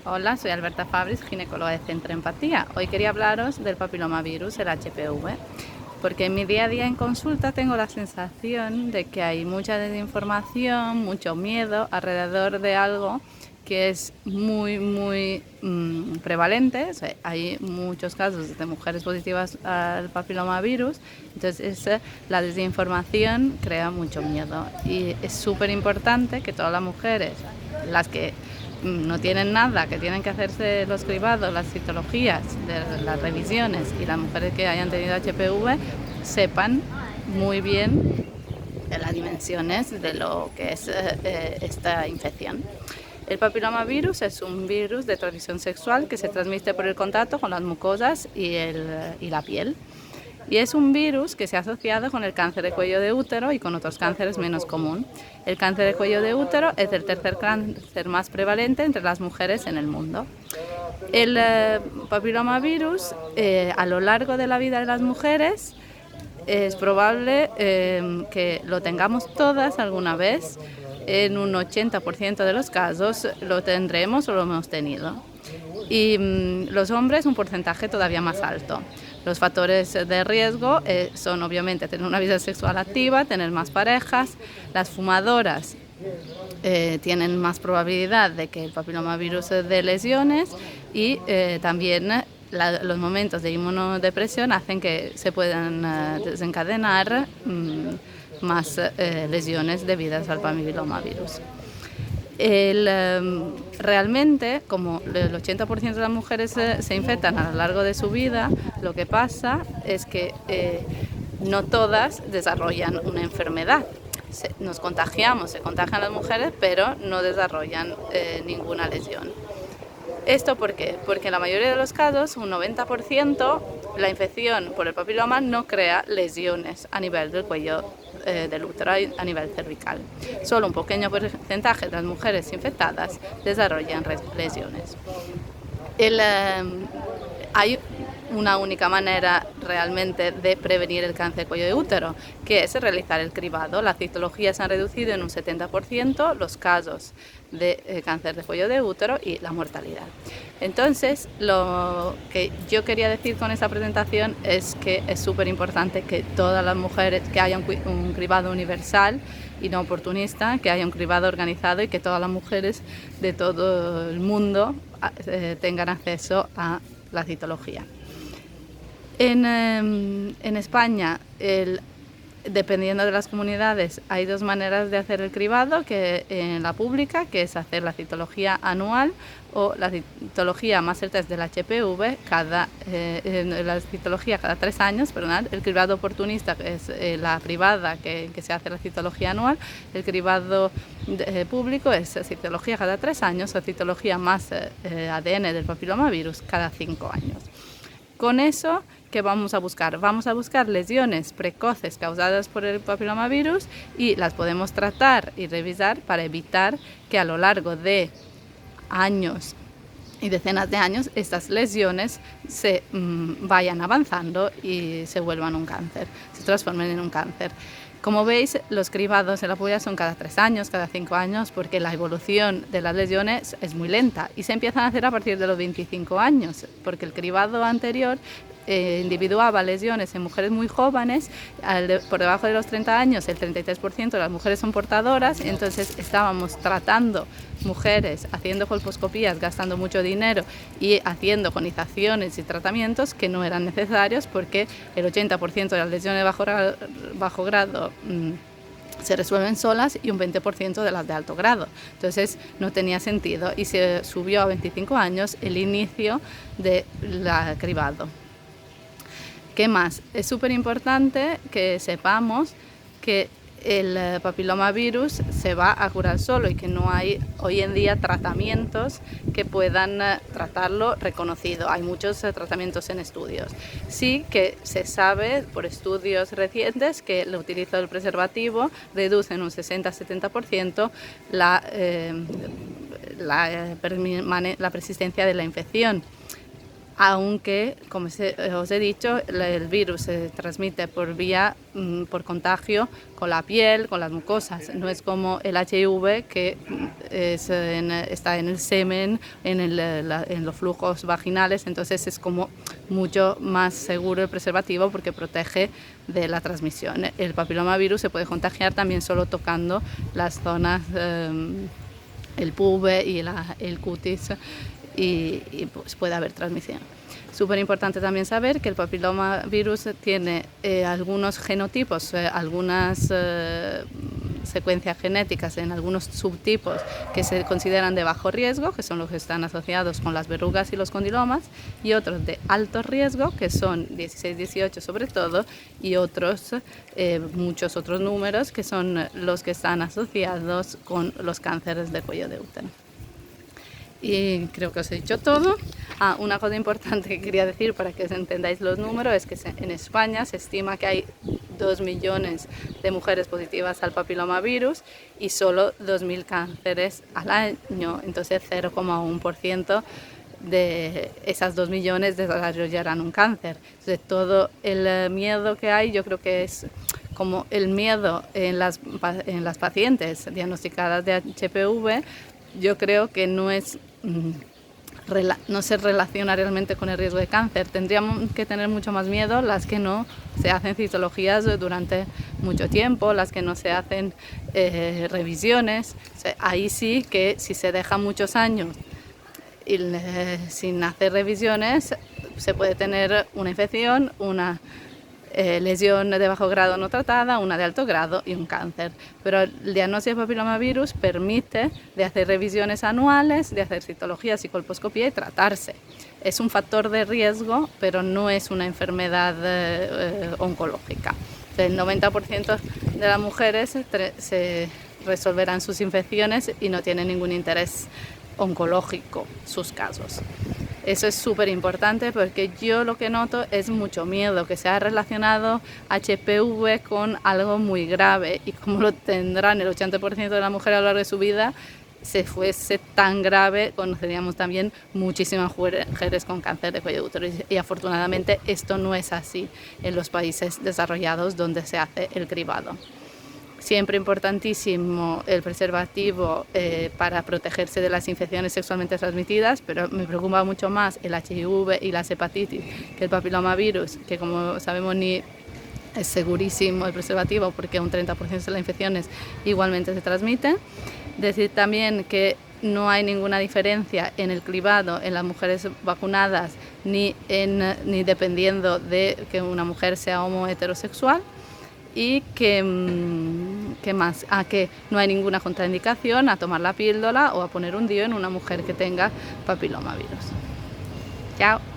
Hola, soy Alberta Fabris, ginecóloga de Centro Empatía. Hoy quería hablaros del papilomavirus, el HPV, porque en mi día a día en consulta tengo la sensación de que hay mucha desinformación, mucho miedo alrededor de algo que es muy prevalente. O sea, hay muchos casos de mujeres positivas al papilomavirus, entonces la desinformación crea mucho miedo y es súper importante que todas las mujeres, las que no tienen nada, que tienen que hacerse los cribados, las citologías, de las revisiones, y las mujeres que hayan tenido HPV sepan muy bien las dimensiones de lo que es esta infección. El papilomavirus es un virus de transmisión sexual que se transmite por el contacto con las mucosas y la piel. Y es un virus que se ha asociado con el cáncer de cuello de útero y con otros cánceres menos común. El cáncer de cuello de útero es el tercer cáncer más prevalente entre las mujeres en el mundo. El papilomavirus, a lo largo de la vida de las mujeres, es probable que lo tengamos todas alguna vez. En un 80% de los casos lo tendremos o lo hemos tenido. Y los hombres un porcentaje todavía más alto. Los factores de riesgo son obviamente tener una vida sexual activa, tener más parejas. Las fumadoras tienen más probabilidad de que el papilomavirus dé lesiones y también los momentos de inmunodepresión hacen que se puedan desencadenar más lesiones debidas al papilomavirus. Realmente, como el 80% de las mujeres se infectan a lo largo de su vida, lo que pasa es que no todas desarrollan una enfermedad. Nos contagiamos, se contagian las mujeres, pero no desarrollan ninguna lesión. ¿Esto por qué? Porque en la mayoría de los casos, un 90%, la infección por el papiloma no crea lesiones a nivel del cuello del útero, a nivel cervical. Solo un pequeño porcentaje de las mujeres infectadas desarrollan lesiones. Hay una única manera realmente de prevenir el cáncer de cuello de útero, que es realizar el cribado. Las citologías han reducido en un 70% los casos de cáncer de cuello de útero y la mortalidad. Entonces, lo que yo quería decir con esta presentación es que es súper importante que todas las mujeres, que haya un cribado universal y no oportunista, que haya un cribado organizado y que todas las mujeres de todo el mundo tengan acceso a la citología. En España, dependiendo de las comunidades, hay dos maneras de hacer el cribado, que en la pública, que es hacer la citología anual, o la citología más el test del HPV, la citología cada 3 años, el cribado oportunista, que es la privada, que se hace la citología anual. El cribado público es citología cada 3 años, o citología más ADN del papilomavirus cada 5 años. Con eso, ¿qué vamos a buscar? Vamos a buscar lesiones precoces causadas por el papilomavirus y las podemos tratar y revisar para evitar que a lo largo de años y decenas de años estas lesiones se vayan avanzando y se vuelvan un cáncer, se transformen en un cáncer. Como veis, los cribados en la pública son cada 3 años, cada 5 años, porque la evolución de las lesiones es muy lenta y se empiezan a hacer a partir de los 25 años, porque el cribado anterior individuaba lesiones en mujeres muy jóvenes. Por debajo de los 30 años el 33% de las mujeres son portadoras, entonces estábamos tratando mujeres, haciendo colposcopías, gastando mucho dinero y haciendo conizaciones y tratamientos que no eran necesarios, porque el 80% de las lesiones de bajo grado se resuelven solas y un 20% de las de alto grado. Entonces no tenía sentido y se subió a 25 años el inicio del cribado. ¿Qué más? Es súper importante que sepamos que el papilomavirus se va a curar solo y que no hay hoy en día tratamientos que puedan tratarlo reconocido. Hay muchos tratamientos en estudios. Sí que se sabe por estudios recientes que el utilizo del preservativo reduce en un 60-70% la persistencia de la infección. aunque, como os he dicho, el virus se transmite por contagio con la piel, con las mucosas. No es como el HIV, que está en el semen, en los flujos vaginales, entonces es como mucho más seguro el preservativo porque protege de la transmisión. El papilomavirus se puede contagiar también solo tocando las zonas, el pube y el cutis, y pues puede haber transmisión. Súper importante también saber que el papilomavirus tiene algunos genotipos, algunas secuencias genéticas en algunos subtipos que se consideran de bajo riesgo, que son los que están asociados con las verrugas y los condilomas, y otros de alto riesgo, que son 16, 18 sobre todo, y otros, muchos otros números, que son los que están asociados con los cánceres de cuello de útero. Y creo que os he dicho todo. Una cosa importante que quería decir para que os entendáis los números es que en España se estima que hay 2 millones de mujeres positivas al papilomavirus y solo 2.000 cánceres al año, entonces 0,1% de esas 2 millones desarrollarán un cáncer. Entonces todo el miedo que hay, yo creo que es como el miedo en las pacientes diagnosticadas de HPV. Yo creo que no se relaciona realmente con el riesgo de cáncer. Tendríamos que tener mucho más miedo las que no se hacen citologías durante mucho tiempo, las que no se hacen revisiones. O sea, ahí sí que si se deja muchos años sin hacer revisiones, se puede tener una infección, una lesión de bajo grado no tratada, una de alto grado y un cáncer. Pero el diagnóstico de papilomavirus permite de hacer revisiones anuales, de hacer citologías y colposcopía y tratarse. Es un factor de riesgo, pero no es una enfermedad oncológica. El 90% de las mujeres se resolverán sus infecciones y no tienen ningún interés oncológico sus casos. Eso es súper importante porque yo lo que noto es mucho miedo, que se ha relacionado HPV con algo muy grave, y como lo tendrán el 80% de las mujeres a lo largo de su vida, si fuese tan grave, conoceríamos también muchísimas mujeres con cáncer de cuello de útero, y afortunadamente esto no es así en los países desarrollados donde se hace el cribado. Siempre importantísimo el preservativo para protegerse de las infecciones sexualmente transmitidas, pero me preocupa mucho más el HIV y las hepatitis que el papilomavirus, que como sabemos ni es segurísimo el preservativo porque un 30% de las infecciones igualmente se transmiten. Decir también que no hay ninguna diferencia en el cribado en las mujeres vacunadas ni dependiendo de que una mujer sea homo o heterosexual. Y que no hay ninguna contraindicación a tomar la píldora o a poner un DIU en una mujer que tenga papilomavirus. Chao.